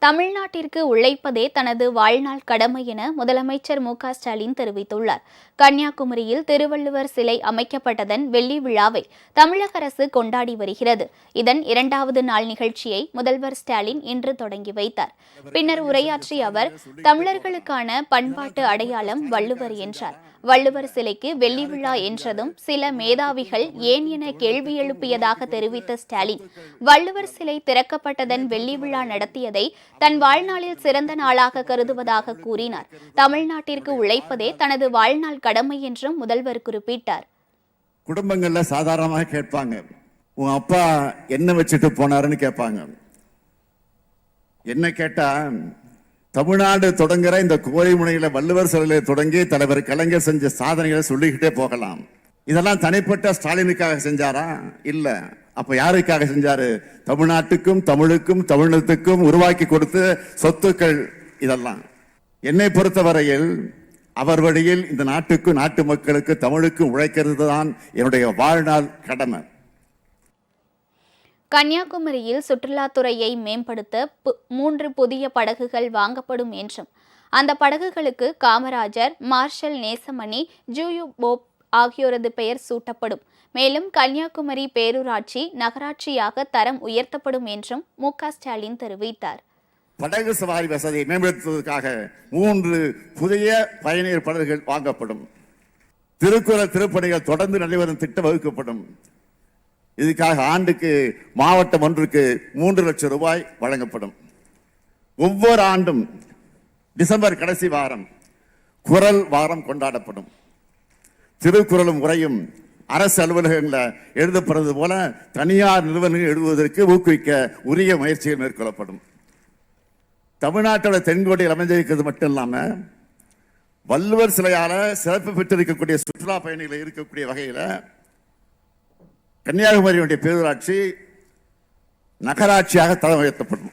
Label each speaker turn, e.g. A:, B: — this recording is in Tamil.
A: தமிழ்நாட்டிற்கு உழைப்பதே தனது வாழ்நாள் கடமை என முதலமைச்சர் மு.க.ஸ்டாலின் தெரிவித்துள்ளார். கன்னியாகுமரியில் திருவள்ளுவர் சிலை அமைக்கப்பட்டதன் வெள்ளி விழாவை தமிழக அரசு கொண்டாடி வருகிறது. இதன் 2வது நாள் நிகழ்ச்சியை முதல்வர் ஸ்டாலின் இன்று தொடங்கி வைத்தார். பின்னர் உரையாற்றிய அவர், தமிழர்களுக்கான பண்பாட்டு அடையாளம் வள்ளுவர் என்றார். வள்ளுவர் சிலைக்கு வெள்ளி விழா என்றதும் சில மேதாவிகள் ஏன் என கேள்வி எழுப்பியதாக தெரிவித்த ஸ்டாலின், வள்ளுவர் சிலை திறக்கப்பட்டதன் வெள்ளி விழா நடத்தியதை தன் வாழ்நாளில் சிறந்த நாளாக கருதுவதாக கூறினார். தமிழ்நாட்டிற்கு உழைப்பதே தனது வாழ்நாள் கடமை என்றும் முதல்வர் குறிப்பிட்டார்.
B: குடும்பங்கள்ல சாதாரணமாக கேட்பாங்க, உன் அப்பா என்ன வச்சுட்டு போனாருன்னு கேட்பாங்க. என்ன கேட்டா, தமிழ்நாடு தொடங்குற இந்த கோரிமுனையில வள்ளுவர் சிலையில தொடங்கி தலைவர் கலைஞர் செஞ்ச சாதனைகளை சொல்லிக்கிட்டே போகலாம். இதெல்லாம் தனிப்பட்ட ஸ்டாலினுக்காக செஞ்சாரா? இல்ல. அப்ப யாருக்காக செஞ்சாரு? தமிழ்நாட்டுக்கும் தமிழுக்கும் தமிழத்துக்கும் உருவாக்கி கொடுத்த சொத்துக்கள் இதெல்லாம். என்னை பொறுத்தவரையில் அவர் வழியில் இந்த நாட்டுக்கும் நாட்டு மக்களுக்கு தமிழுக்கும் உழைக்கிறது தான் என்னுடைய வாழ்நாள் கடமை.
A: கன்னியாகுமரியில் சுற்றுலாத்துறையை மேம்படுத்த 3 புதிய படகுகள் வாங்கப்படும் என்றும், அந்த படகுகளுக்கு காமராஜர், மார்ஷல் நேசமணி, ஜூயு போப் ஆகியோரது பெயர் சூட்டப்படும். மேலும் கன்னியாகுமரி பேரூராட்சி நகராட்சியாக தரம் உயர்த்தப்படும் என்றும் மு.க.ஸ்டாலின் தெரிவித்தார்.
B: படகு சவாரி வசதியை மேம்படுத்துவதற்காக 3 புதிய பயணியர் படகுகள் வாங்கப்படும். திருக்குறள் திருப்பணிகள் தொடர்ந்து நடைபெறும் திட்டம் வகுக்கப்படும். இதுக்காக ஆண்டுக்கு மாவட்டம் ஒன்றுக்கு 3 லட்சம் ரூபாய் வழங்கப்படும். ஒவ்வொரு ஆண்டும் டிசம்பர் கடைசி வாரம் குறள் வாரம் கொண்டாடப்படும். திருக்குறளும் உரையும் அரசு அலுவலகங்களில் எழுதப்படுறது போல தனியார் நிறுவனங்கள் எழுதுவதற்கு ஊக்குவிக்க உரிய முயற்சிகள் மேற்கொள்ளப்படும். தமிழ்நாட்டோட தென்கோடியில் அமைந்திருக்கிறது மட்டும் இல்லாம வள்ளுவர் சிலையால சிறப்பு பெற்றிருக்கக்கூடிய சுற்றுலா பயணிகள் இருக்கக்கூடிய வகையில கன்னியாகுமரியுடைய பேரூராட்சி நகராட்சியாக தரம் உயர்த்தப்படும்.